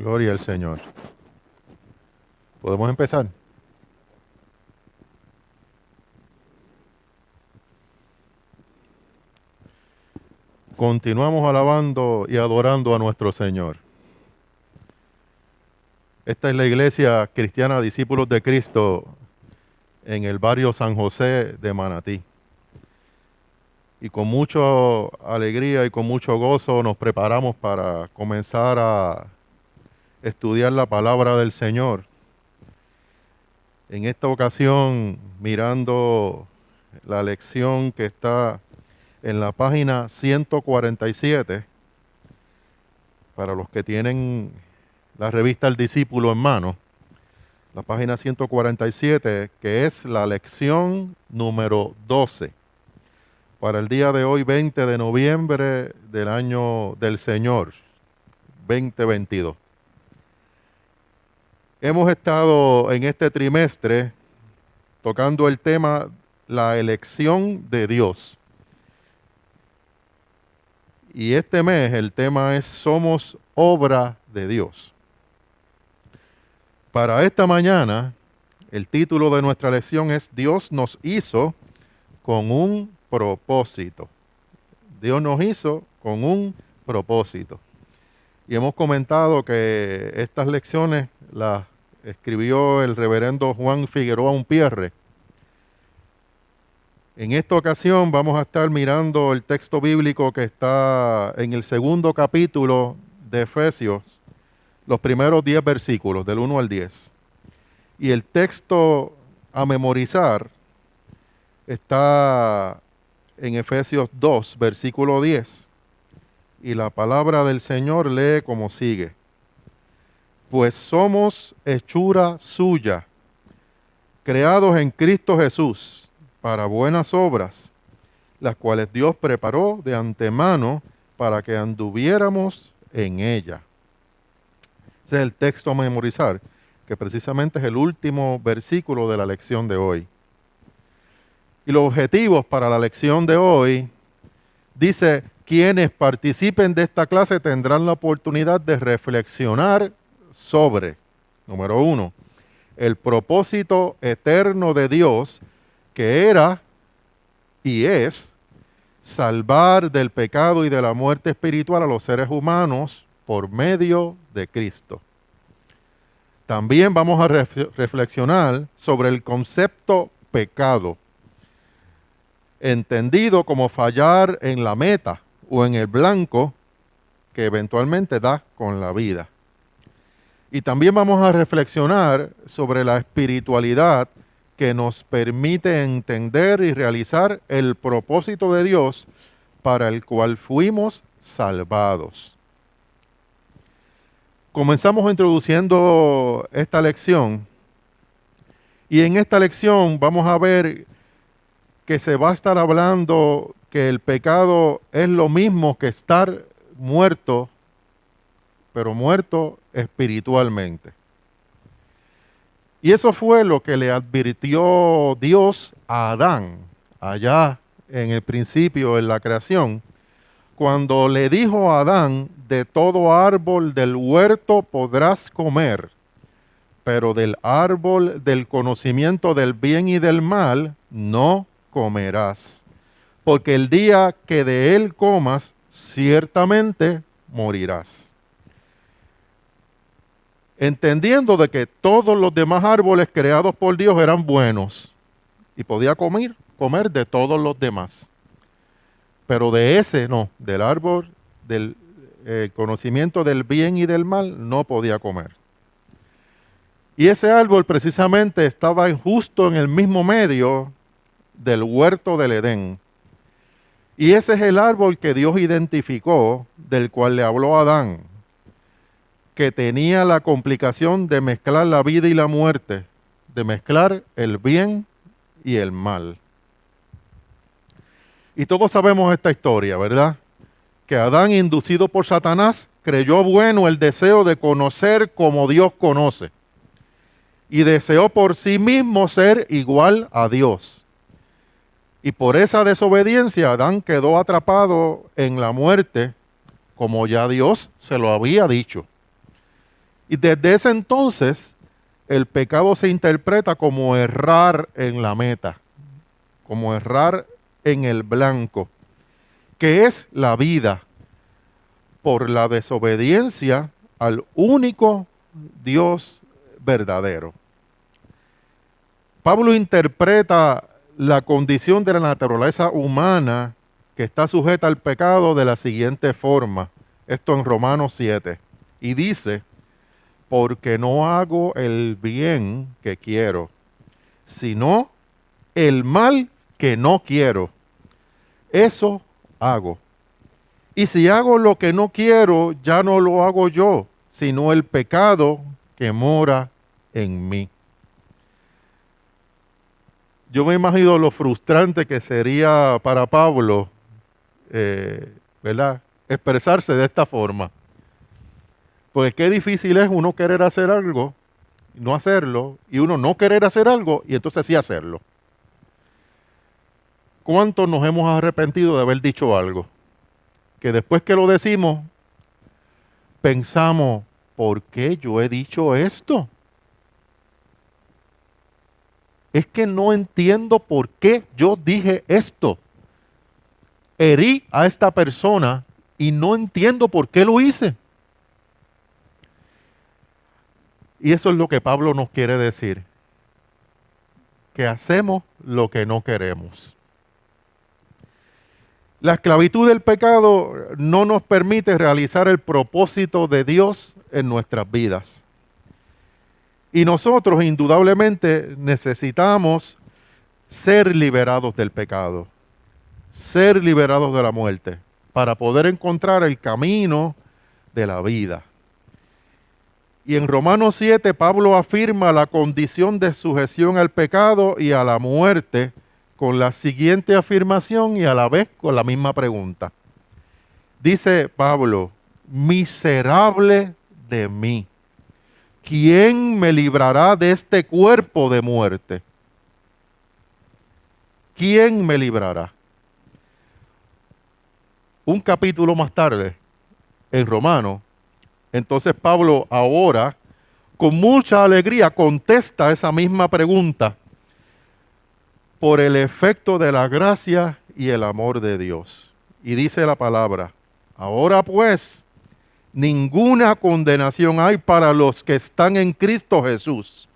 Gloria al Señor. ¿Podemos empezar? Continuamos alabando y adorando a nuestro Señor. Esta es la iglesia cristiana Discípulos de Cristo en el barrio San José de Manatí. Y con mucha alegría y con mucho gozo nos preparamos para comenzar a estudiar la palabra del Señor. En esta ocasión, mirando la lección que está en la página 147, para los que tienen la revista El Discípulo en mano, la página 147, que es la lección número 12, para el día de hoy, 20 de noviembre del año del Señor, 2022. Hemos estado en este trimestre tocando el tema la elección de Dios. Y este mes el tema es Somos obra de Dios. Para esta mañana, el título de nuestra lección es Dios nos hizo con un propósito. Dios nos hizo con un propósito. Y hemos comentado que estas lecciones las escribió el reverendo Juan Figueroa Unpierre. En esta ocasión vamos a estar mirando el texto bíblico que está en el segundo capítulo de Efesios, los primeros 10 versículos, del 1 al 10. Y el texto a memorizar está en Efesios 2, versículo 10. Y la palabra del Señor lee como sigue. Pues somos hechura suya, creados en Cristo Jesús, para buenas obras, las cuales Dios preparó de antemano para que anduviéramos en ella. Ese es el texto a memorizar, que precisamente es el último versículo de la lección de hoy. Y los objetivos para la lección de hoy, dice, quienes participen de esta clase tendrán la oportunidad de reflexionar sobre, número 1, el propósito eterno de Dios, que era y es salvar del pecado y de la muerte espiritual a los seres humanos por medio de Cristo. También vamos a reflexionar sobre el concepto pecado, entendido como fallar en la meta o en el blanco que eventualmente da con la vida. Y también vamos a reflexionar sobre la espiritualidad que nos permite entender y realizar el propósito de Dios para el cual fuimos salvados. Comenzamos introduciendo esta lección y en esta lección vamos a ver que se va a estar hablando que el pecado es lo mismo que estar muerto, pero muerto espiritualmente. Y eso fue lo que le advirtió Dios a Adán, allá en el principio, en la creación, cuando le dijo a Adán, de todo árbol del huerto podrás comer, pero del árbol del conocimiento del bien y del mal no comerás, porque el día que de él comas, ciertamente morirás. Entendiendo de que todos los demás árboles creados por Dios eran buenos y podía comer de todos los demás. Pero de ese no, del árbol del conocimiento del bien y del mal, no podía comer. Y ese árbol precisamente estaba justo en el mismo medio del huerto del Edén. Y ese es el árbol que Dios identificó, del cual le habló a Adán, que tenía la complicación de mezclar la vida y la muerte, de mezclar el bien y el mal. Y todos sabemos esta historia, ¿verdad? Que Adán, inducido por Satanás, creyó bueno el deseo de conocer como Dios conoce. Y deseó por sí mismo ser igual a Dios. Y por esa desobediencia, Adán quedó atrapado en la muerte, como ya Dios se lo había dicho. Y desde ese entonces, el pecado se interpreta como errar en la meta, como errar en el blanco, que es la vida por la desobediencia al único Dios verdadero. Pablo interpreta la condición de la naturaleza humana que está sujeta al pecado de la siguiente forma. Esto en Romanos 7. Y dice, porque no hago el bien que quiero, sino el mal que no quiero. Eso hago. Y si hago lo que no quiero, ya no lo hago yo, sino el pecado que mora en mí. Yo me imagino lo frustrante que sería para Pablo, ¿verdad?, expresarse de esta forma. Pues qué difícil es uno querer hacer algo, no hacerlo, y uno no querer hacer algo, y entonces sí hacerlo. ¿Cuántos nos hemos arrepentido de haber dicho algo? Que después que lo decimos, pensamos, ¿por qué yo he dicho esto? Es que no entiendo por qué yo dije esto. Herí a esta persona y no entiendo por qué lo hice. Y eso es lo que Pablo nos quiere decir, que hacemos lo que no queremos. La esclavitud del pecado no nos permite realizar el propósito de Dios en nuestras vidas. Y nosotros indudablemente necesitamos ser liberados del pecado, ser liberados de la muerte, para poder encontrar el camino de la vida. Y en Romanos 7, Pablo afirma la condición de sujeción al pecado y a la muerte con la siguiente afirmación y a la vez con la misma pregunta. Dice Pablo, miserable de mí, ¿quién me librará de este cuerpo de muerte? ¿Quién me librará? Un capítulo más tarde, en Romanos, entonces Pablo ahora, con mucha alegría, contesta esa misma pregunta por el efecto de la gracia y el amor de Dios. Y dice la palabra, ahora pues, ninguna condenación hay para los que están en Cristo Jesús,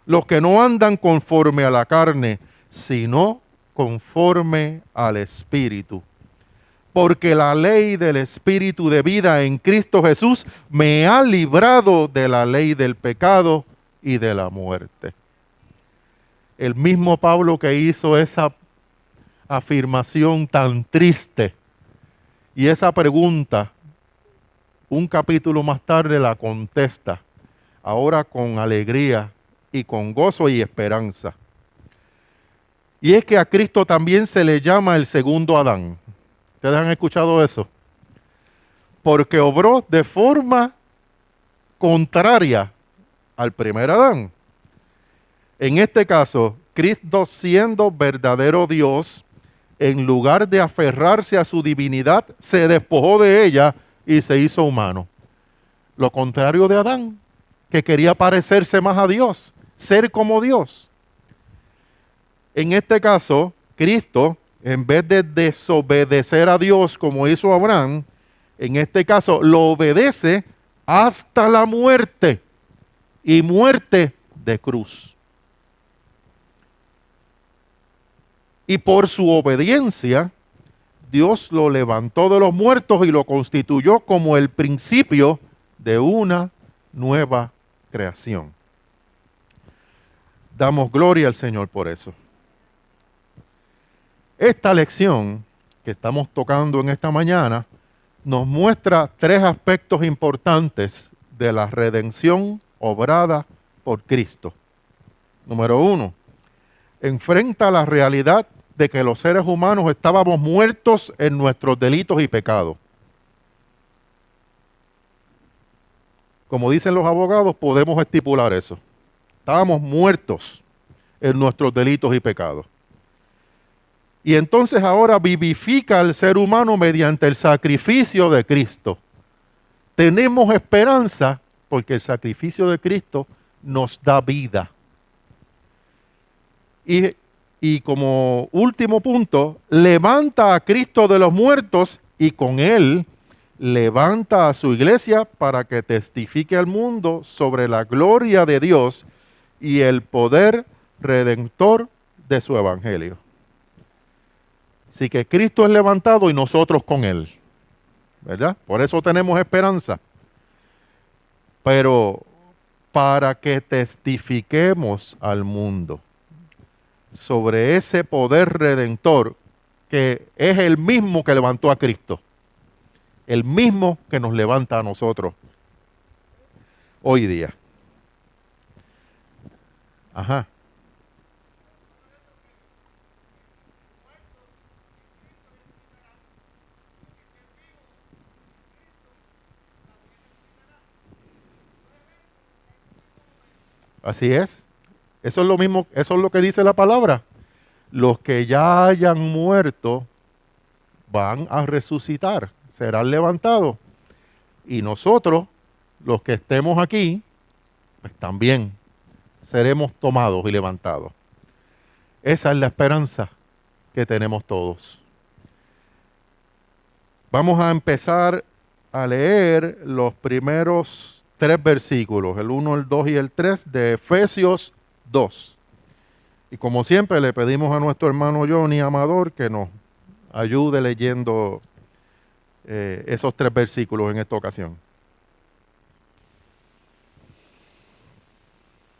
los que no andan conforme a la carne, sino conforme al Espíritu. Porque la ley del Espíritu de vida en Cristo Jesús me ha librado de la ley del pecado y de la muerte. El mismo Pablo que hizo esa afirmación tan triste y esa pregunta, un capítulo más tarde la contesta, ahora con alegría y con gozo y esperanza. Y es que a Cristo también se le llama el segundo Adán. ¿Ustedes han escuchado eso? Porque obró de forma contraria al primer Adán. En este caso, Cristo siendo verdadero Dios, en lugar de aferrarse a su divinidad, se despojó de ella y se hizo humano. Lo contrario de Adán, que quería parecerse más a Dios, ser como Dios. En este caso, Cristo, en vez de desobedecer a Dios como hizo Abraham, en este caso lo obedece hasta la muerte y muerte de cruz. Y por su obediencia, Dios lo levantó de los muertos y lo constituyó como el principio de una nueva creación. Damos gloria al Señor por eso. Esta lección que estamos tocando en esta mañana nos muestra tres aspectos importantes de la redención obrada por Cristo. Número 1, enfrenta la realidad de que los seres humanos estábamos muertos en nuestros delitos y pecados. Como dicen los abogados, podemos estipular eso. Estábamos muertos en nuestros delitos y pecados. Y entonces ahora vivifica al ser humano mediante el sacrificio de Cristo. Tenemos esperanza porque el sacrificio de Cristo nos da vida. Y como último punto, levanta a Cristo de los muertos y con Él levanta a su iglesia para que testifique al mundo sobre la gloria de Dios y el poder redentor de su evangelio. Así que Cristo es levantado y nosotros con Él, ¿verdad? Por eso tenemos esperanza. Pero para que testifiquemos al mundo sobre ese poder redentor que es el mismo que levantó a Cristo, el mismo que nos levanta a nosotros hoy día. Ajá. Así es. Eso es lo mismo, eso es lo que dice la palabra. Los que ya hayan muerto van a resucitar, serán levantados. Y nosotros, los que estemos aquí, pues también seremos tomados y levantados. Esa es la esperanza que tenemos todos. Vamos a empezar a leer los primeros 3 versículos, el 1, el 2 y el 3 de Efesios 2. Y como siempre le pedimos a nuestro hermano Johnny Amador que nos ayude leyendo esos 3 versículos en esta ocasión.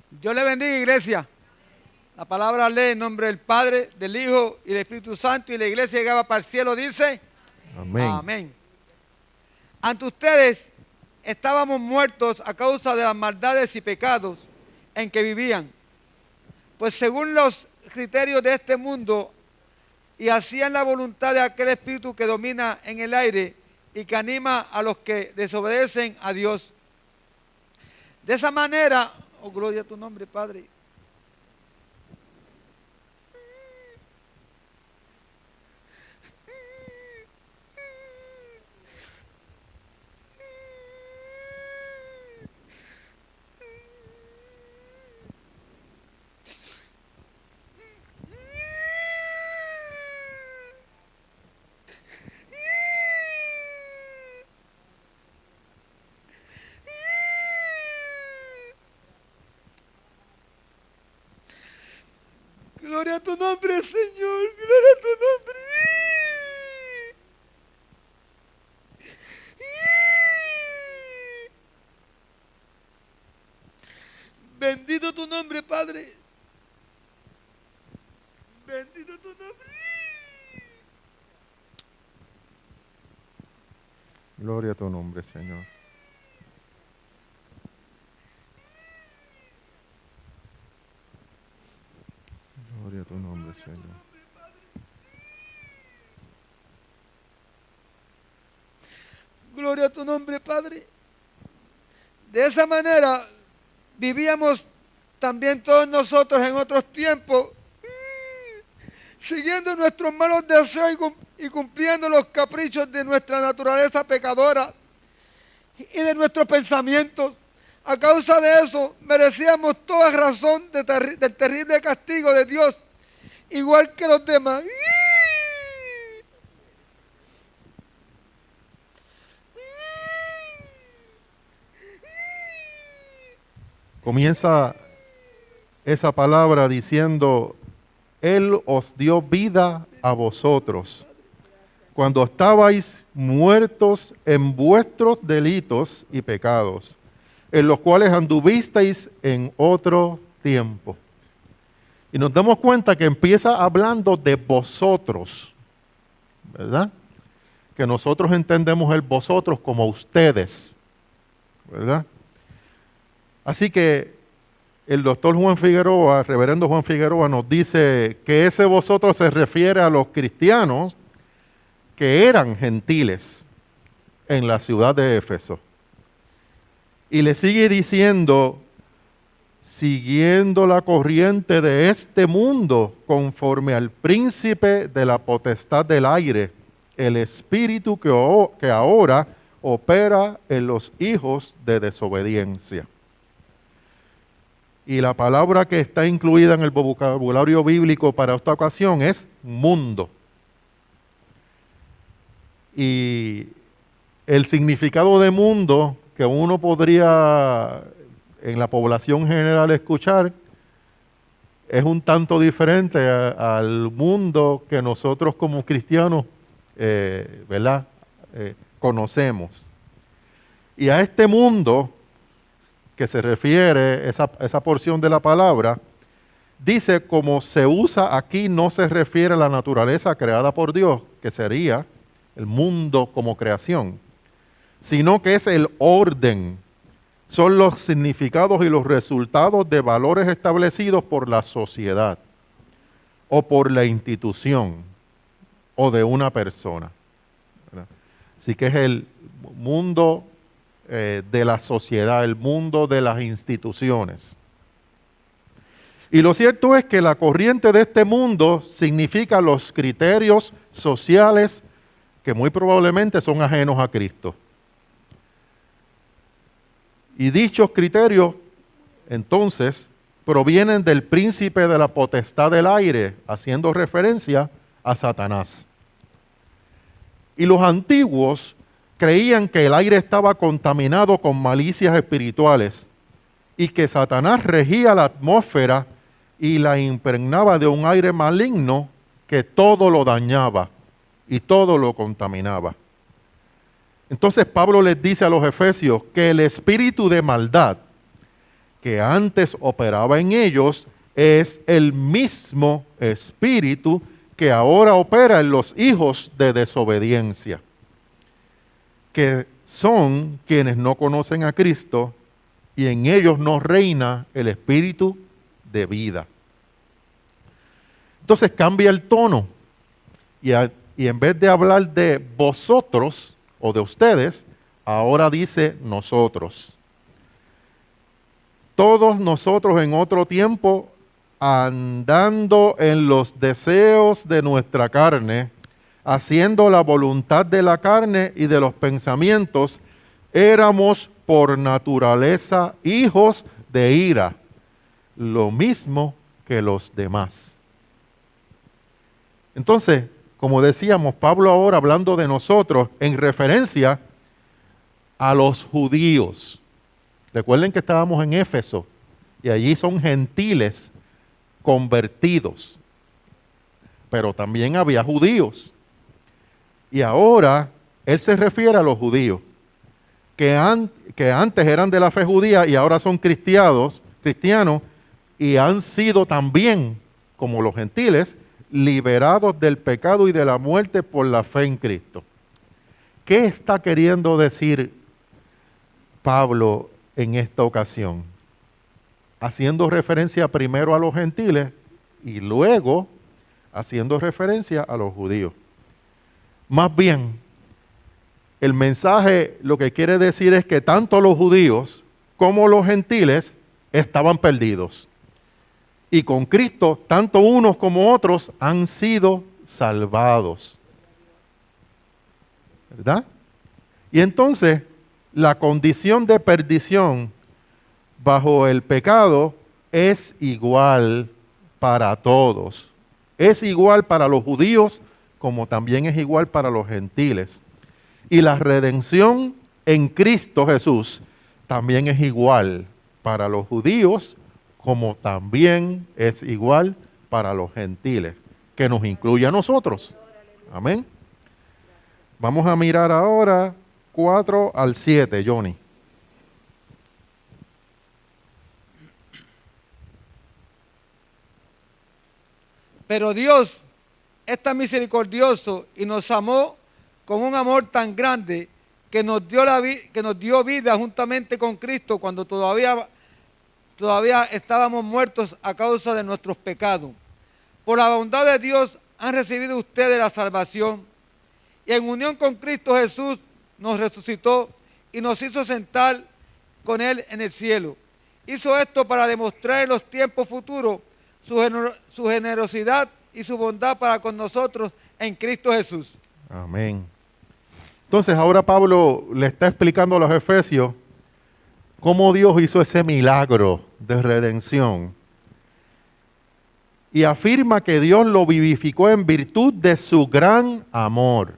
Dios le bendiga, iglesia. La palabra lee en nombre del Padre, del Hijo y del Espíritu Santo, y la iglesia llegaba para el cielo, dice: Amén. Amén. Ante ustedes estábamos muertos a causa de las maldades y pecados en que vivían, pues según los criterios de este mundo, y hacían la voluntad de aquel espíritu que domina en el aire y que anima a los que desobedecen a Dios. De esa manera, oh gloria a tu nombre, Padre. Gloria a tu nombre, Señor. Gloria a tu nombre. Bendito tu nombre, Padre. Bendito tu nombre. Gloria a tu nombre, Señor. Gloria a tu nombre, Señor. Gloria a tu nombre, Padre. De esa manera vivíamos también todos nosotros en otros tiempos, siguiendo nuestros malos deseos y cumpliendo los caprichos de nuestra naturaleza pecadora y de nuestros pensamientos. A causa de eso, merecíamos toda razón del terrible castigo de Dios, igual que los demás. Comienza esa palabra diciendo: Él os dio vida a vosotros cuando estabais muertos en vuestros delitos y pecados, en los cuales anduvisteis en otro tiempo. Y nos damos cuenta que empieza hablando de vosotros, ¿verdad? Que nosotros entendemos el vosotros como ustedes, ¿verdad? Así que el doctor Juan Figueroa, reverendo Juan Figueroa, nos dice que ese vosotros se refiere a los cristianos que eran gentiles en la ciudad de Éfeso. Y le sigue diciendo: siguiendo la corriente de este mundo, conforme al príncipe de la potestad del aire, el espíritu que ahora opera en los hijos de desobediencia. Y la palabra que está incluida en el vocabulario bíblico para esta ocasión es mundo. Y el significado de mundo que uno podría en la población general escuchar es un tanto diferente al mundo que nosotros como cristianos ¿verdad? Conocemos. Y a este mundo que se refiere esa porción de la palabra, dice como se usa aquí, no se refiere a la naturaleza creada por Dios, que sería el mundo como creación, sino que es el orden, son los significados y los resultados de valores establecidos por la sociedad o por la institución o de una persona, ¿verdad? Así que es el mundo de la sociedad, el mundo de las instituciones. Y lo cierto es que la corriente de este mundo significa los criterios sociales que muy probablemente son ajenos a Cristo. Y dichos criterios, entonces, provienen del príncipe de la potestad del aire, haciendo referencia a Satanás. Y los antiguos creían que el aire estaba contaminado con malicias espirituales y que Satanás regía la atmósfera y la impregnaba de un aire maligno que todo lo dañaba y todo lo contaminaba. Entonces Pablo les dice a los efesios que el espíritu de maldad que antes operaba en ellos es el mismo espíritu que ahora opera en los hijos de desobediencia, que son quienes no conocen a Cristo y en ellos no reina el espíritu de vida. Entonces cambia el tono y en vez de hablar de vosotros o de ustedes, ahora dice nosotros. Todos nosotros en otro tiempo, andando en los deseos de nuestra carne, haciendo la voluntad de la carne y de los pensamientos, éramos por naturaleza hijos de ira, lo mismo que los demás. Entonces, como decíamos, Pablo ahora hablando de nosotros en referencia a los judíos. Recuerden que estábamos en Éfeso y allí son gentiles convertidos, pero también había judíos. Y ahora él se refiere a los judíos que antes eran de la fe judía y ahora son cristianos y han sido también, como los gentiles, liberados del pecado y de la muerte por la fe en Cristo. ¿Qué está queriendo decir Pablo en esta ocasión? Haciendo referencia primero a los gentiles y luego haciendo referencia a los judíos. Más bien, el mensaje lo que quiere decir es que tanto los judíos como los gentiles estaban perdidos. Y con Cristo, tanto unos como otros han sido salvados. ¿Verdad? Y entonces, la condición de perdición bajo el pecado es igual para todos. Es igual para los judíos como también es igual para los gentiles. Y la redención en Cristo Jesús también es igual para los judíos como también es igual para los gentiles, que nos incluye a nosotros. Amén. Vamos a mirar ahora 4 al 7, Johnny. Pero Dios es tan misericordioso y nos amó con un amor tan grande que nos dio vida juntamente con Cristo cuando todavía estábamos muertos a causa de nuestros pecados. Por la bondad de Dios han recibido ustedes la salvación y en unión con Cristo Jesús nos resucitó y nos hizo sentar con Él en el cielo. Hizo esto para demostrar en los tiempos futuros su generosidad y su bondad para con nosotros en Cristo Jesús. Amén. Entonces ahora Pablo le está explicando a los efesios cómo Dios hizo ese milagro de redención. Y afirma que Dios lo vivificó en virtud de su gran amor,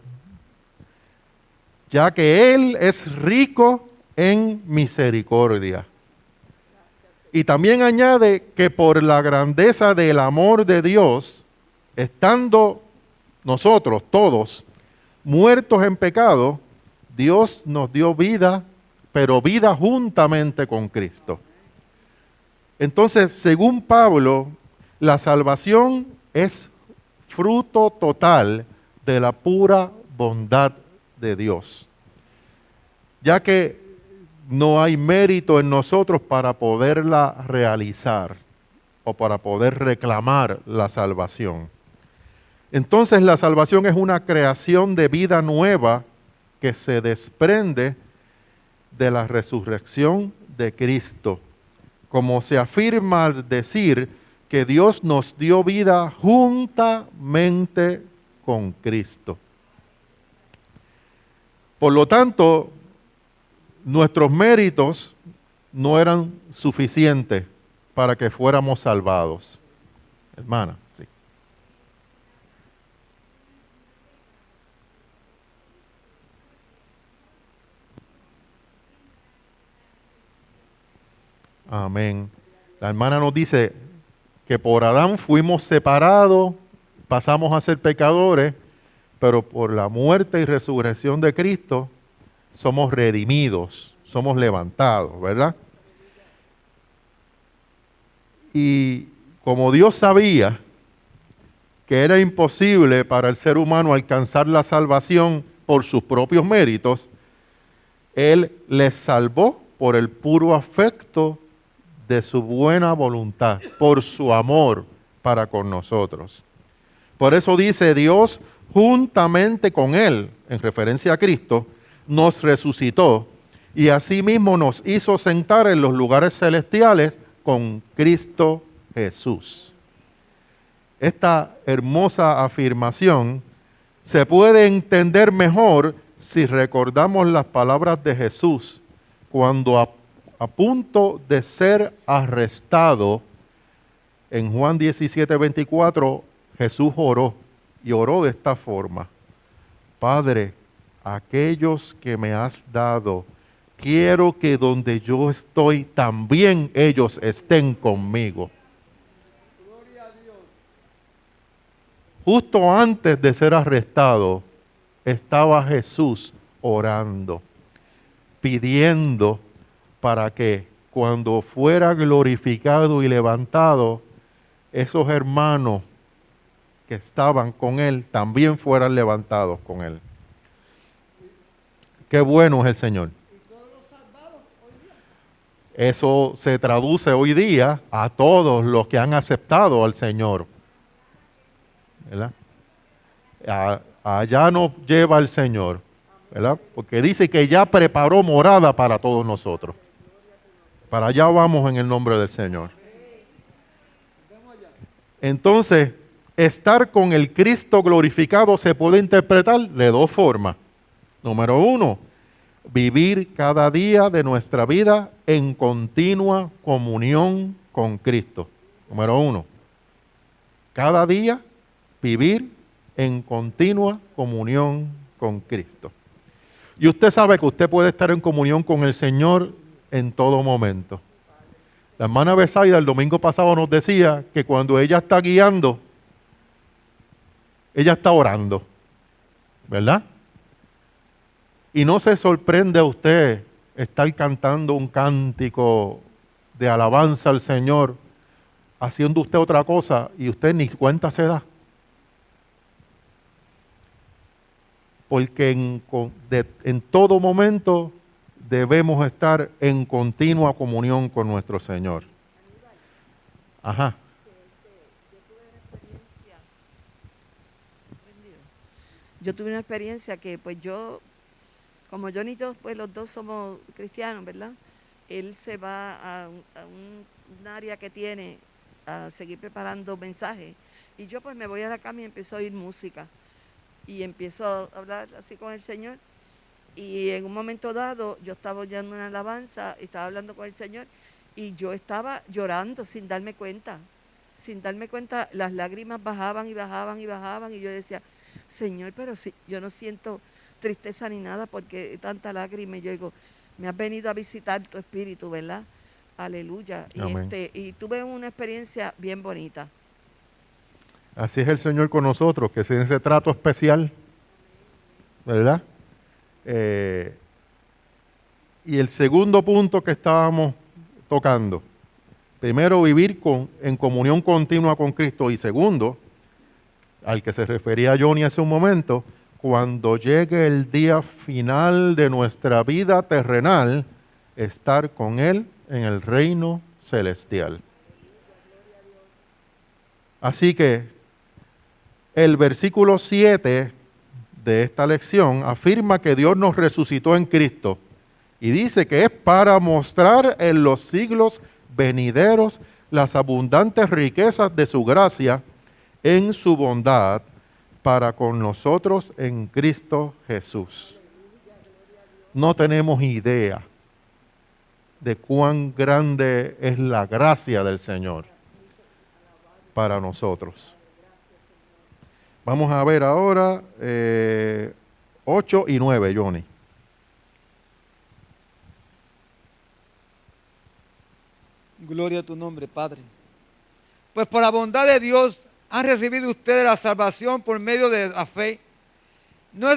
ya que Él es rico en misericordia. Y también añade que por la grandeza del amor de Dios, estando nosotros todos muertos en pecado, Dios nos dio vida, pero vida juntamente con Cristo. Entonces, según Pablo, la salvación es fruto total de la pura bondad de Dios, ya que no hay mérito en nosotros para poderla realizar o para poder reclamar la salvación. Entonces la salvación es una creación de vida nueva que se desprende de la resurrección de Cristo, como se afirma al decir que Dios nos dio vida juntamente con Cristo. Por lo tanto, nuestros méritos no eran suficientes para que fuéramos salvados. Hermana, sí. Amén. La hermana nos dice que por Adán fuimos separados, pasamos a ser pecadores, pero por la muerte y resurrección de Cristo somos redimidos, somos levantados, ¿verdad? Y como Dios sabía que era imposible para el ser humano alcanzar la salvación por sus propios méritos, Él les salvó por el puro afecto de su buena voluntad, por su amor para con nosotros. Por eso dice Dios, juntamente con Él, en referencia a Cristo, nos resucitó y asimismo nos hizo sentar en los lugares celestiales con Cristo Jesús. Esta hermosa afirmación se puede entender mejor si recordamos las palabras de Jesús cuando a punto de ser arrestado, en Juan 17:24, Jesús oró y oró de esta forma: Padre, aquellos que me has dado, quiero que donde yo estoy también ellos estén conmigo. Justo antes de ser arrestado, estaba Jesús orando, pidiendo para que cuando fuera glorificado y levantado, esos hermanos que estaban con Él también fueran levantados con Él. Qué bueno es el Señor. Eso se traduce hoy día a todos los que han aceptado al Señor, ¿verdad? Allá nos lleva el Señor, ¿verdad? Porque dice que ya preparó morada para todos nosotros. Para allá vamos en el nombre del Señor. Entonces, estar con el Cristo glorificado se puede interpretar de dos formas. Número uno, vivir cada día de nuestra vida en continua comunión con Cristo. Número uno, cada día vivir en continua comunión con Cristo. Y usted sabe que usted puede estar en comunión con el Señor en todo momento. La hermana Besaida el domingo pasado nos decía que cuando ella está guiando, ella está orando, ¿verdad? Y no se sorprende a usted estar cantando un cántico de alabanza al Señor, haciendo usted otra cosa y usted ni cuenta se da. Porque en todo momento debemos estar en continua comunión con nuestro Señor. Ajá. Yo tuve una experiencia que pues como yo y yo, pues los dos somos cristianos, ¿verdad? Él se va a un área que tiene a seguir preparando mensajes. Y yo pues me voy a la cama y empiezo a oír música. Y empiezo a hablar así con el Señor. Y en un momento dado, yo estaba oyendo una alabanza, estaba hablando con el Señor, y yo estaba llorando sin darme cuenta. Sin darme cuenta, las lágrimas bajaban y bajaban y bajaban, y yo decía, Señor, pero si yo no siento tristeza ni nada porque tanta lágrima. Y yo digo, me has venido a visitar tu espíritu, ¿verdad? Aleluya. Amén. Y tuve una experiencia bien bonita. Así es el Señor con nosotros, que tiene ese trato especial, ¿verdad? Y el segundo punto que estábamos tocando, primero, vivir en comunión continua con Cristo, y segundo, al que se refería Johnny hace un momento, cuando llegue el día final de nuestra vida terrenal, estar con Él en el reino celestial. Así que el versículo 7 de esta lección afirma que Dios nos resucitó en Cristo y dice que es para mostrar en los siglos venideros las abundantes riquezas de su gracia en su bondad para con nosotros en Cristo Jesús. No tenemos idea de cuán grande es la gracia del Señor para nosotros. Vamos a ver ahora 8 y 9, Johnny. Gloria a tu nombre, Padre. Pues por la bondad de Dios han recibido ustedes la salvación por medio de la fe. No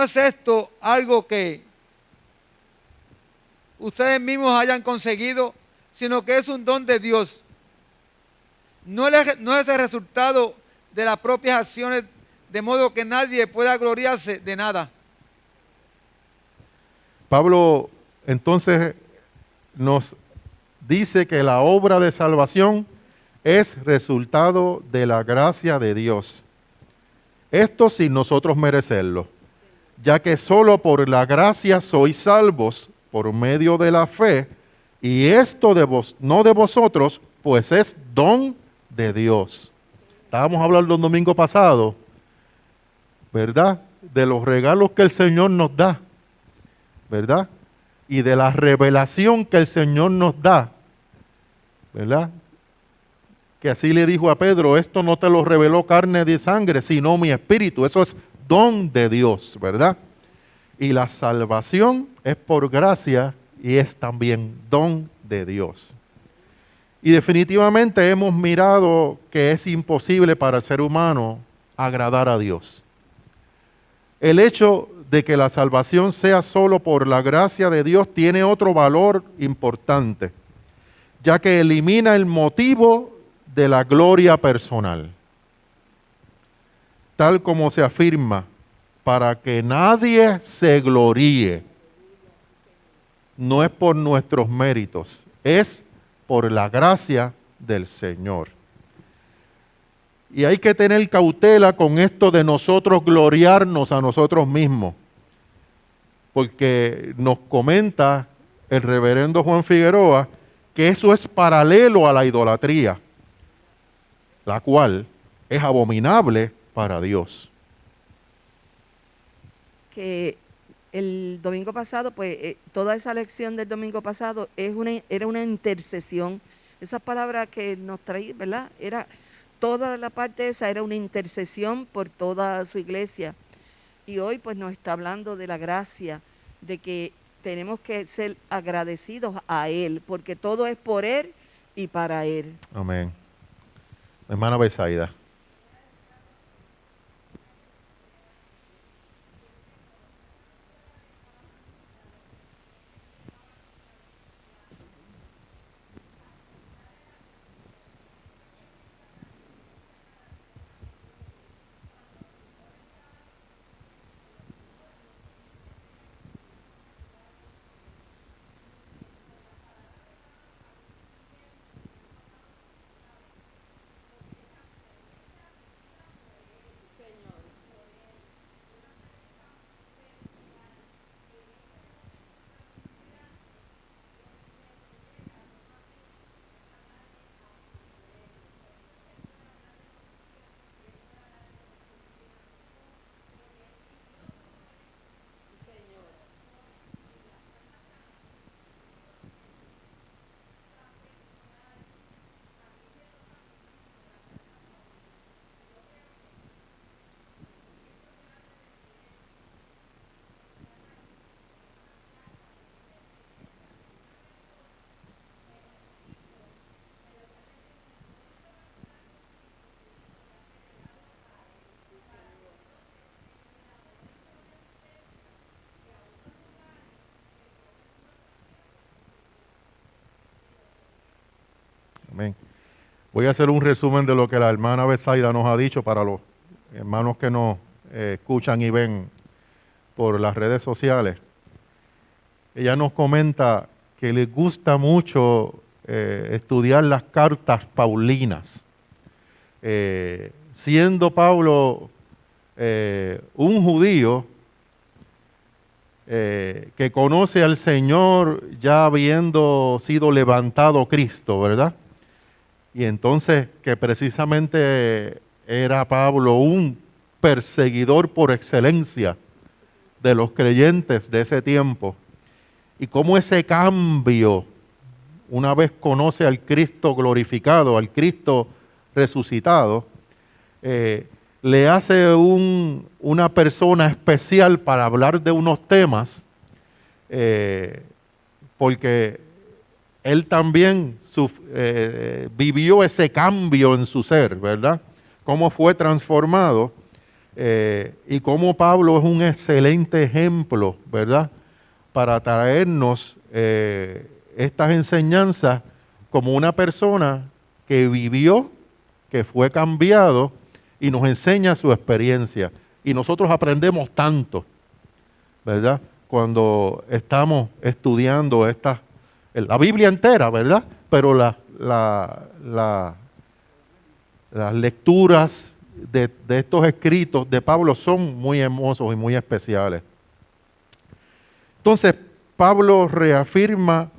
es esto algo que ustedes mismos hayan conseguido, sino que es un don de Dios. No es el resultado de las propias acciones, de modo que nadie pueda gloriarse de nada. Pablo entonces nos dice que la obra de salvación es resultado de la gracia de Dios. Esto sin nosotros merecerlo, ya que solo por la gracia sois salvos por medio de la fe, y esto no de vosotros, pues es don de Dios. Estábamos hablando el domingo pasado, ¿verdad? De los regalos que el Señor nos da, ¿verdad? Y de la revelación que el Señor nos da, ¿verdad? Que así le dijo a Pedro, esto no te lo reveló carne de sangre, sino mi espíritu. Eso es don de Dios, ¿verdad? Y la salvación es por gracia y es también don de Dios. Y definitivamente hemos mirado que es imposible para el ser humano agradar a Dios. El hecho de que la salvación sea solo por la gracia de Dios tiene otro valor importante, ya que elimina el motivo de la gloria personal. Tal como se afirma, para que nadie se gloríe. No es por nuestros méritos, es por la gracia del Señor. Y hay que tener cautela con esto de nosotros gloriarnos a nosotros mismos, porque nos comenta el reverendo Juan Figueroa que eso es paralelo a la idolatría, la cual es abominable para Dios. Que el domingo pasado, pues toda esa lección del domingo pasado era una intercesión. Esas palabras que nos traía, ¿verdad? Toda la parte esa era una intercesión por toda su iglesia. Y hoy pues nos está hablando de la gracia, de que tenemos que ser agradecidos a Él, porque todo es por Él y para Él. Amén. Hermana Besaida. Amén. Voy a hacer un resumen de lo que la hermana Betsaida nos ha dicho para los hermanos que nos escuchan y ven por las redes sociales. Ella nos comenta que le gusta mucho estudiar las cartas paulinas. Siendo Pablo un judío que conoce al Señor ya habiendo sido levantado Cristo, ¿verdad? Y entonces que precisamente era Pablo un perseguidor por excelencia de los creyentes de ese tiempo. Y cómo ese cambio, una vez conoce al Cristo glorificado, al Cristo resucitado, le hace una persona especial para hablar de unos temas, porque él también vivió ese cambio en su ser, ¿verdad? Cómo fue transformado y cómo Pablo es un excelente ejemplo, ¿verdad? Para traernos estas enseñanzas como una persona que vivió, que fue cambiado y nos enseña su experiencia. Y nosotros aprendemos tanto, ¿verdad? Cuando estamos estudiando la Biblia entera, ¿verdad? Pero las lecturas de estos escritos de Pablo son muy hermosos y muy especiales. Entonces, Pablo reafirma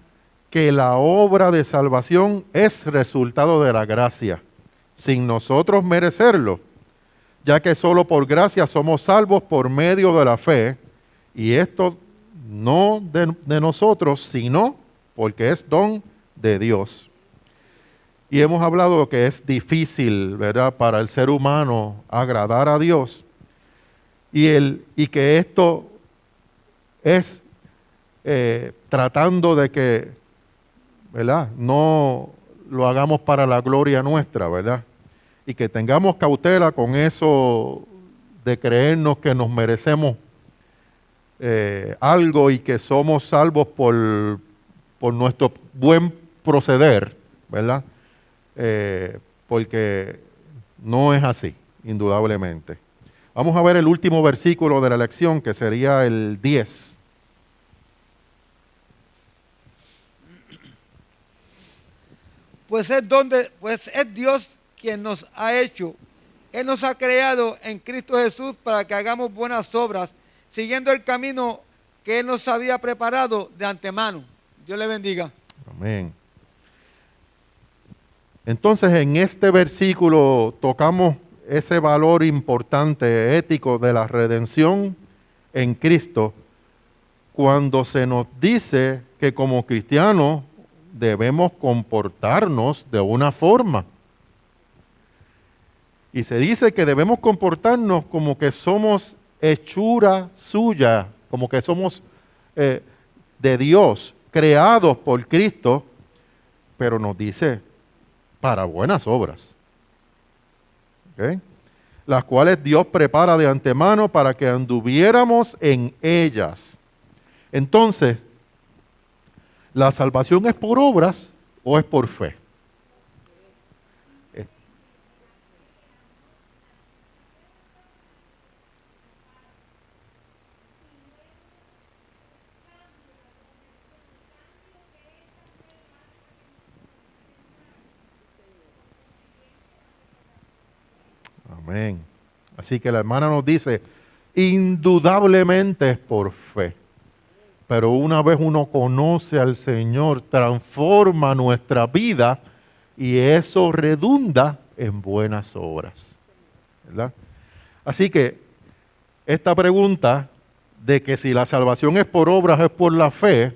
que la obra de salvación es resultado de la gracia, sin nosotros merecerlo, ya que solo por gracia somos salvos por medio de la fe, y esto no de nosotros, sino porque es don de Dios. Y hemos hablado que es difícil, ¿verdad?, para el ser humano agradar a Dios, y que esto es tratando de que, ¿verdad?, no lo hagamos para la gloria nuestra, ¿verdad? Y que tengamos cautela con eso de creernos que nos merecemos algo y que somos salvos por nuestro buen proceder, ¿verdad? Porque no es así, indudablemente. Vamos a ver el último versículo de la lección, que sería el 10. Pues es Dios quien nos ha hecho. Él nos ha creado en Cristo Jesús para que hagamos buenas obras, siguiendo el camino que Él nos había preparado de antemano. Dios le bendiga. Amén. Entonces, en este versículo tocamos ese valor importante, ético, de la redención en Cristo, cuando se nos dice que como cristianos debemos comportarnos de una forma. Y se dice que debemos comportarnos como que somos hechura suya, como que somos de Dios, creados por Cristo, pero nos dice para buenas obras, ¿okay?, las cuales Dios prepara de antemano para que anduviéramos en ellas. Entonces, ¿la salvación es por obras o es por fe? Amén. Así que la hermana nos dice, indudablemente es por fe. Pero una vez uno conoce al Señor, transforma nuestra vida y eso redunda en buenas obras, ¿verdad? Así que esta pregunta de que si la salvación es por obras o es por la fe,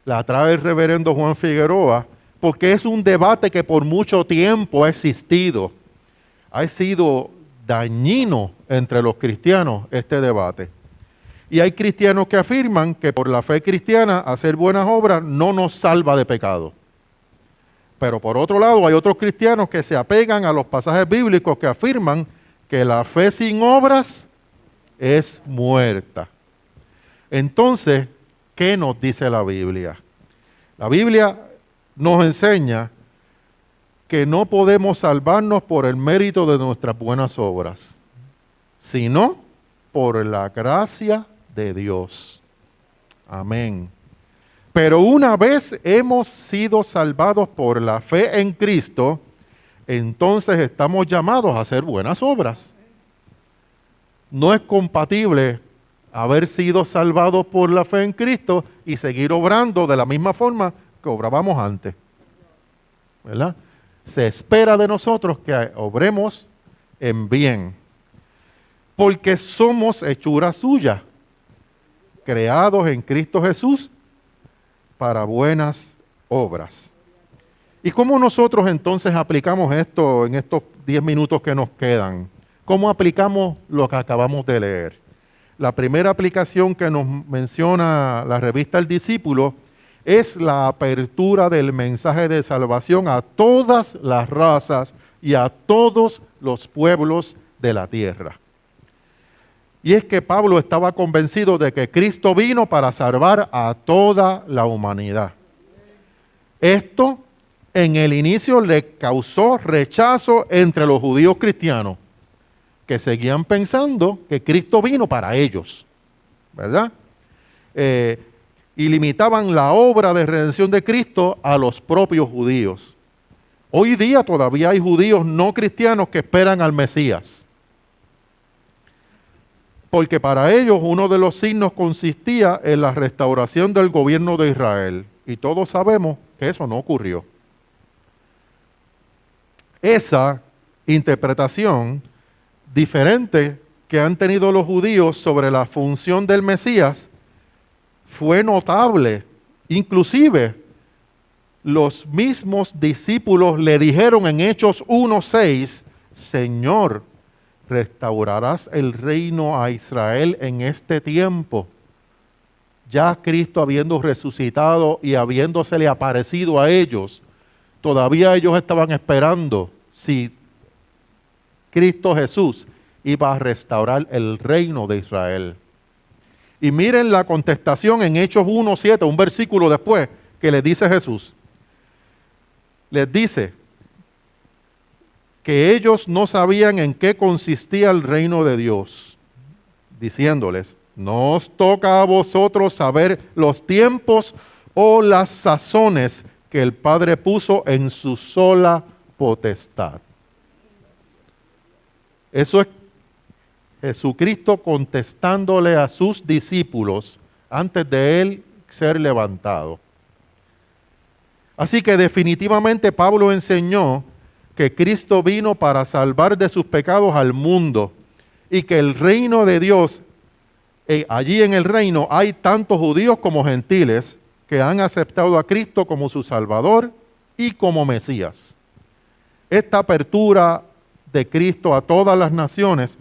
la trae el reverendo Juan Figueroa, porque es un debate que por mucho tiempo ha existido. Ha sido dañino entre los cristianos este debate. Y hay cristianos que afirman que por la fe cristiana hacer buenas obras no nos salva de pecado. Pero por otro lado hay otros cristianos que se apegan a los pasajes bíblicos que afirman que la fe sin obras es muerta. Entonces, ¿qué nos dice la Biblia? La Biblia nos enseña que no podemos salvarnos por el mérito de nuestras buenas obras, sino por la gracia de Dios. Amén. Pero una vez hemos sido salvados por la fe en Cristo, entonces estamos llamados a hacer buenas obras. No es compatible haber sido salvados por la fe en Cristo y seguir obrando de la misma forma que obrábamos antes, ¿verdad? Se espera de nosotros que obremos en bien, porque somos hechura suya, creados en Cristo Jesús para buenas obras. ¿Y cómo nosotros entonces aplicamos esto en estos 10 minutos que nos quedan? ¿Cómo aplicamos lo que acabamos de leer? La primera aplicación que nos menciona la revista El Discípulo es la apertura del mensaje de salvación a todas las razas y a todos los pueblos de la tierra. Y es que Pablo estaba convencido de que Cristo vino para salvar a toda la humanidad. Esto en el inicio le causó rechazo entre los judíos cristianos, que seguían pensando que Cristo vino para ellos, ¿verdad? Y limitaban la obra de redención de Cristo a los propios judíos. Hoy día todavía hay judíos no cristianos que esperan al Mesías, porque para ellos uno de los signos consistía en la restauración del gobierno de Israel, y todos sabemos que eso no ocurrió. Esa interpretación diferente que han tenido los judíos sobre la función del Mesías fue notable. Inclusive, los mismos discípulos le dijeron en Hechos 1:6, Señor, ¿restaurarás el reino a Israel en este tiempo? Ya Cristo habiendo resucitado y habiéndosele aparecido a ellos, todavía ellos estaban esperando si Cristo Jesús iba a restaurar el reino de Israel. Y miren la contestación en Hechos 1:7, un versículo después, que les dice Jesús. Les dice que ellos no sabían en qué consistía el reino de Dios, diciéndoles, no os toca a vosotros saber los tiempos o las sazones que el Padre puso en su sola potestad. Eso es Jesucristo contestándole a sus discípulos antes de él ser levantado. Así que definitivamente Pablo enseñó que Cristo vino para salvar de sus pecados al mundo y que el reino de Dios, allí en el reino hay tanto judíos como gentiles que han aceptado a Cristo como su Salvador y como Mesías. Esta apertura de Cristo a todas las naciones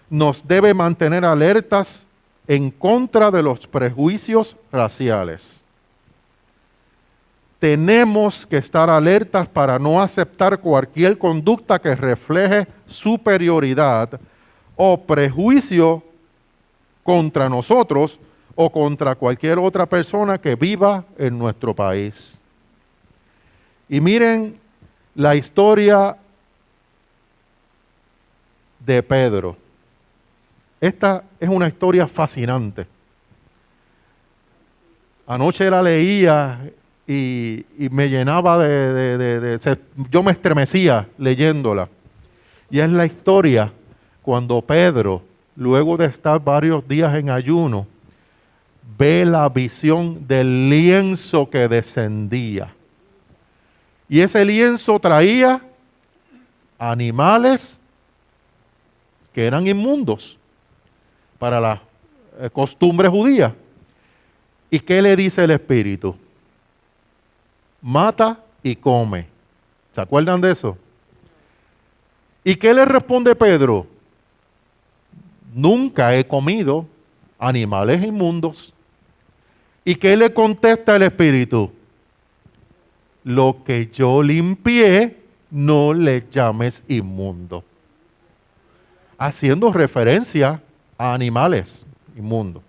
nos debe mantener alertas en contra de los prejuicios raciales. Tenemos que estar alertas para no aceptar cualquier conducta que refleje superioridad o prejuicio contra nosotros o contra cualquier otra persona que viva en nuestro país. Y miren la historia de Pedro. Esta es una historia fascinante. Anoche la leía y me llenaba yo me estremecía leyéndola. Y es la historia cuando Pedro, luego de estar varios días en ayuno, ve la visión del lienzo que descendía. Y ese lienzo traía animales que eran inmundos para la costumbre judía. ¿Y qué le dice el Espíritu? Mata y come. ¿Se acuerdan de eso? ¿Y qué le responde Pedro? Nunca he comido animales inmundos. ¿Y qué le contesta el Espíritu? Lo que yo limpié, no le llames inmundo. Haciendo referencia a animales inmundos.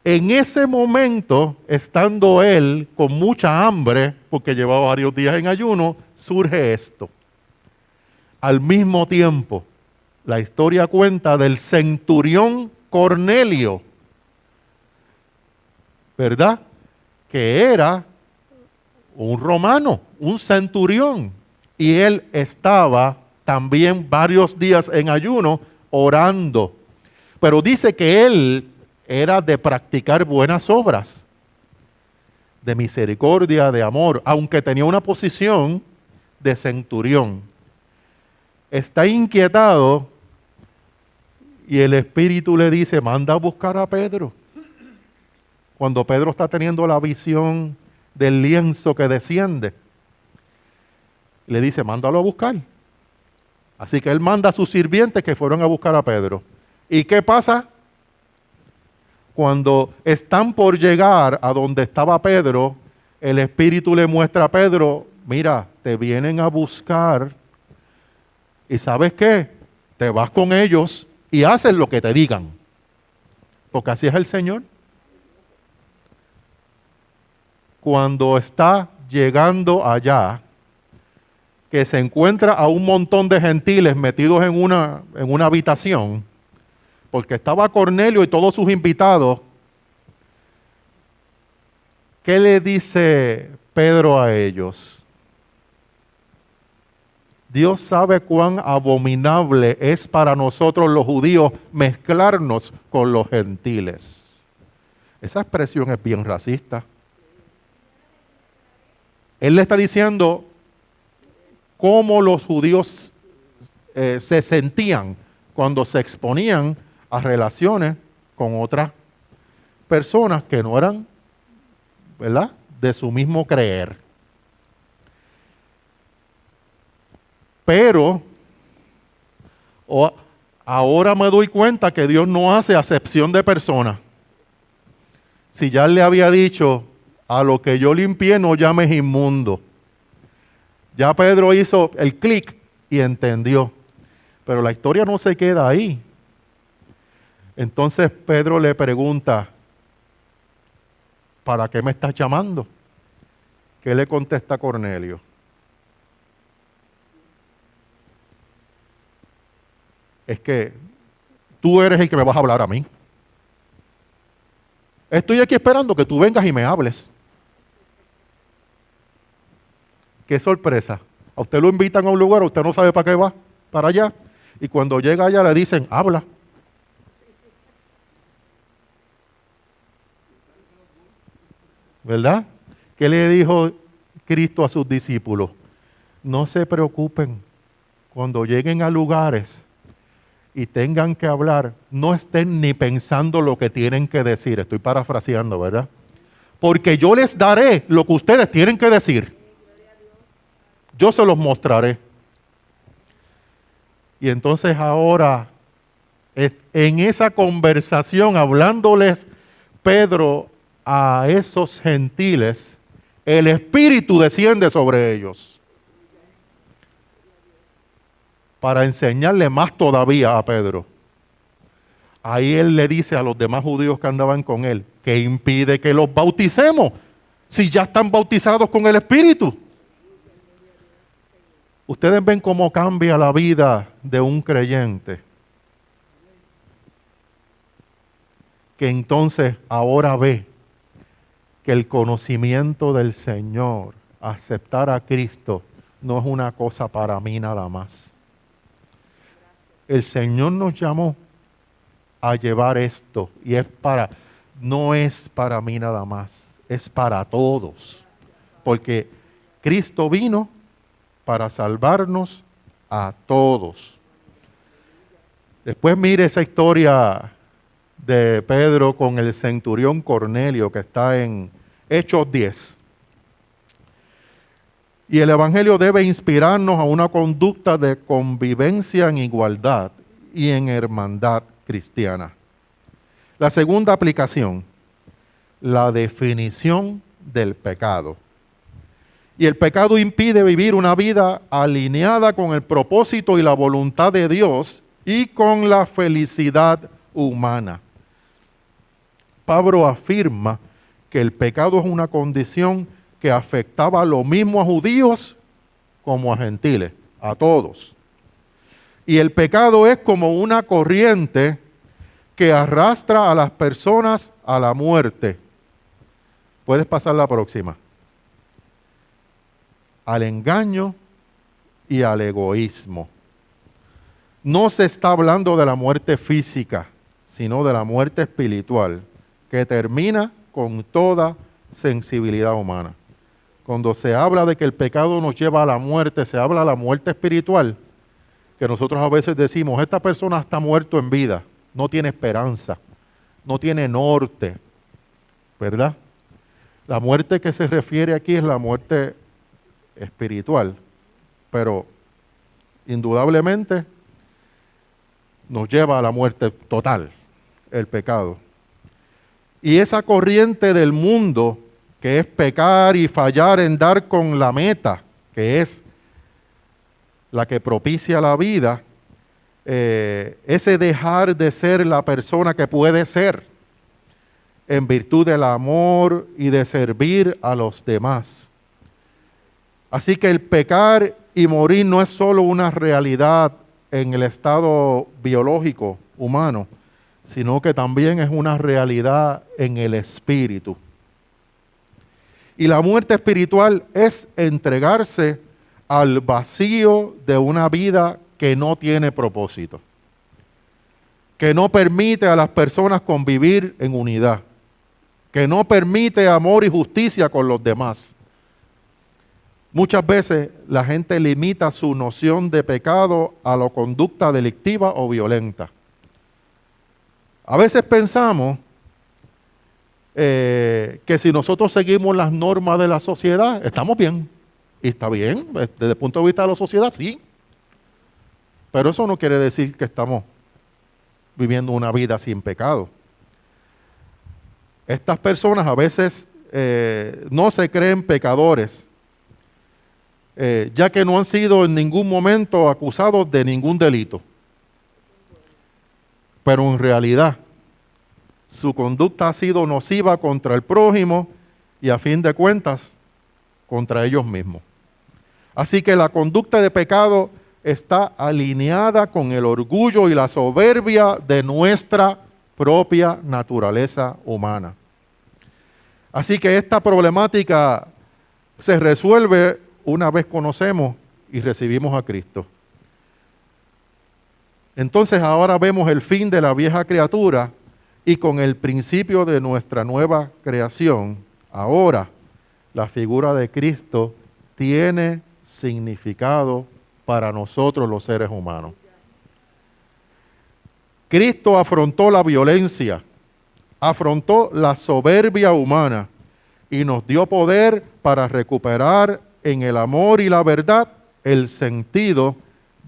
En ese momento, estando él con mucha hambre, porque llevaba varios días en ayuno, surge esto? Al mismo tiempo, la historia cuenta del centurión Cornelio, ¿verdad? Que era un romano, un centurión, y él estaba también varios días en ayuno orando. Pero dice que él era de practicar buenas obras, de misericordia, de amor, aunque tenía una posición de centurión. Está inquietado y el Espíritu le dice, manda a buscar a Pedro. Cuando Pedro está teniendo la visión del lienzo que desciende, le dice, mándalo a buscar. Así que él manda a sus sirvientes que fueron a buscar a Pedro. ¿Y qué pasa? Cuando están por llegar a donde estaba Pedro, el Espíritu le muestra a Pedro, mira, te vienen a buscar y ¿sabes qué? Te vas con ellos y haces lo que te digan. Porque así es el Señor. Cuando está llegando allá, que se encuentra a un montón de gentiles metidos en una habitación, porque estaba Cornelio y todos sus invitados, ¿qué le dice Pedro a ellos? Dios sabe cuán abominable es para nosotros los judíos mezclarnos con los gentiles. Esa expresión es bien racista. Él le está diciendo cómo los judíos se sentían cuando se exponían a relaciones con otras personas que no eran, ¿verdad?, de su mismo creer. Pero ahora me doy cuenta que Dios no hace acepción de personas. Si ya le había dicho, a lo que yo limpié no llames inmundo. Ya Pedro hizo el clic y entendió. Pero la historia no se queda ahí. Entonces Pedro le pregunta, ¿para qué me estás llamando? ¿Qué le contesta Cornelio? Es que tú eres el que me vas a hablar a mí. Estoy aquí esperando que tú vengas y me hables. Qué sorpresa. A usted lo invitan a un lugar, usted no sabe para qué va, para allá. Y cuando llega allá le dicen, habla. ¿Verdad? ¿Qué le dijo Cristo a sus discípulos? No se preocupen. Cuando lleguen a lugares y tengan que hablar, no estén ni pensando lo que tienen que decir. Estoy parafraseando, ¿verdad? Porque yo les daré lo que ustedes tienen que decir. Yo se los mostraré. Y entonces ahora, en esa conversación, hablándoles Pedro a esos gentiles, el Espíritu desciende sobre ellos para enseñarle más todavía a Pedro. Ahí él le dice a los demás judíos que andaban con él, que impide que los bauticemos si ya están bautizados con el Espíritu. Ustedes ven cómo cambia la vida de un creyente. Que entonces ahora ve que el conocimiento del Señor, aceptar a Cristo, no es una cosa para mí nada más. El Señor nos llamó a llevar esto y no es para mí nada más, es para todos. Porque Cristo vino para salvarnos a todos. Después mire esa historia de Pedro con el centurión Cornelio que está en Hechos 10. Y el Evangelio debe inspirarnos a una conducta de convivencia en igualdad y en hermandad cristiana. La segunda aplicación, la definición del pecado. Y el pecado impide vivir una vida alineada con el propósito y la voluntad de Dios y con la felicidad humana. Pablo afirma que el pecado es una condición que afectaba lo mismo a judíos como a gentiles, a todos. Y el pecado es como una corriente que arrastra a las personas a la muerte. Puedes pasar la próxima. Al engaño y al egoísmo. No se está hablando de la muerte física, sino de la muerte espiritual, que termina con toda sensibilidad humana. Cuando se habla de que el pecado nos lleva a la muerte, se habla de la muerte espiritual, que nosotros a veces decimos, esta persona está muerto en vida, no tiene esperanza, no tiene norte, ¿verdad? La muerte que se refiere aquí es la muerte espiritual, pero indudablemente nos lleva a la muerte total, el pecado. Y esa corriente del mundo, que es pecar y fallar en dar con la meta, que es la que propicia la vida, ese dejar de ser la persona que puede ser en virtud del amor y de servir a los demás. Así que el pecar y morir no es solo una realidad en el estado biológico humano, sino que también es una realidad en el espíritu. Y la muerte espiritual es entregarse al vacío de una vida que no tiene propósito, que no permite a las personas convivir en unidad, que no permite amor y justicia con los demás. Muchas veces la gente limita su noción de pecado a la conducta delictiva o violenta. A veces pensamos que si nosotros seguimos las normas de la sociedad, estamos bien. Y está bien, desde el punto de vista de la sociedad, sí. Pero eso no quiere decir que estamos viviendo una vida sin pecado. Estas personas a veces no se creen pecadores, ya que no han sido en ningún momento acusados de ningún delito. Pero en realidad, su conducta ha sido nociva contra el prójimo y a fin de cuentas, contra ellos mismos. Así que la conducta de pecado está alineada con el orgullo y la soberbia de nuestra propia naturaleza humana. Así que esta problemática se resuelve una vez conocemos y recibimos a Cristo. Entonces ahora vemos el fin de la vieja criatura y con el principio de nuestra nueva creación, ahora la figura de Cristo tiene significado para nosotros los seres humanos. Cristo afrontó la violencia, afrontó la soberbia humana y nos dio poder para recuperar en el amor y la verdad el sentido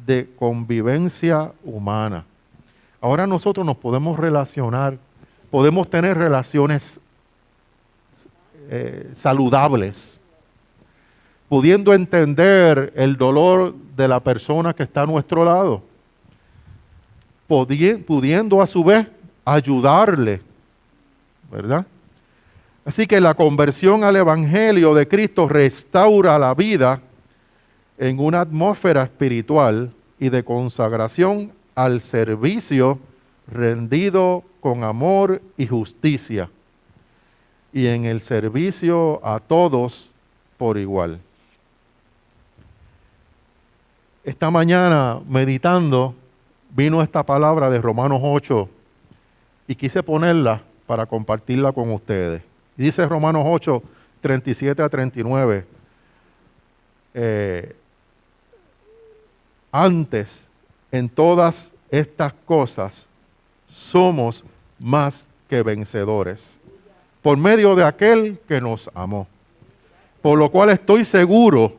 de convivencia humana. Ahora nosotros nos podemos relacionar, podemos tener relaciones saludables, pudiendo entender el dolor de la persona que está a nuestro lado, pudiendo a su vez ayudarle, ¿verdad? Así que la conversión al Evangelio de Cristo restaura la vida en una atmósfera espiritual y de consagración al servicio rendido con amor y justicia, y en el servicio a todos por igual. Esta mañana, meditando, vino esta palabra de Romanos 8 y quise ponerla para compartirla con ustedes. Dice Romanos 8, 37 a 39. Antes, en todas estas cosas, somos más que vencedores, por medio de aquel que nos amó. Por lo cual estoy seguro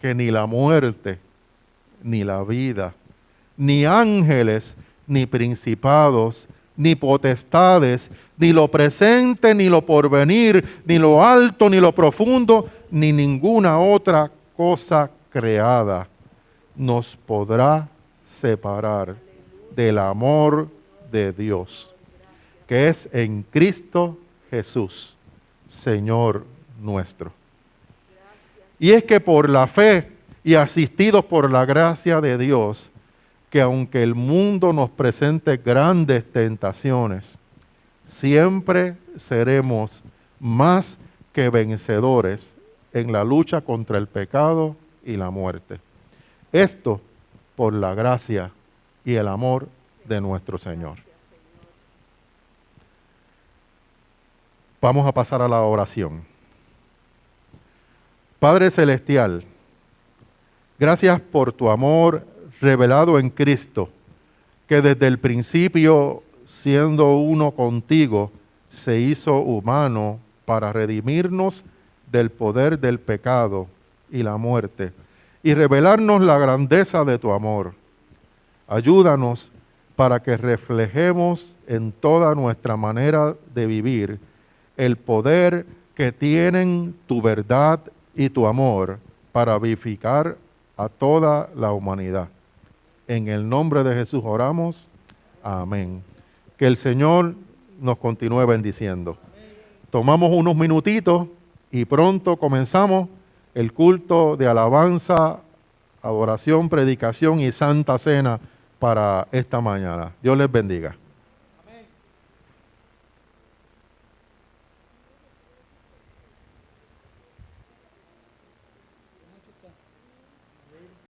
que ni la muerte, ni la vida, ni ángeles, ni principados, ni potestades, ni lo presente, ni lo porvenir, ni lo alto, ni lo profundo, ni ninguna otra cosa creada nos podrá separar del amor de Dios, que es en Cristo Jesús, Señor nuestro. Y es que por la fe y asistidos por la gracia de Dios, que aunque el mundo nos presente grandes tentaciones, siempre seremos más que vencedores en la lucha contra el pecado y la muerte. Esto por la gracia y el amor de nuestro Señor. Vamos a pasar a la oración. Padre Celestial, gracias por tu amor revelado en Cristo, que desde el principio, siendo uno contigo, se hizo humano para redimirnos del poder del pecado y la muerte, y revelarnos la grandeza de tu amor. Ayúdanos para que reflejemos en toda nuestra manera de vivir el poder que tienen tu verdad y tu amor para vivificar a toda la humanidad. En el nombre de Jesús oramos. Amén. Que el Señor nos continúe bendiciendo. Tomamos unos minutitos y pronto comenzamos el culto de alabanza, adoración, predicación y santa cena para esta mañana. Dios les bendiga.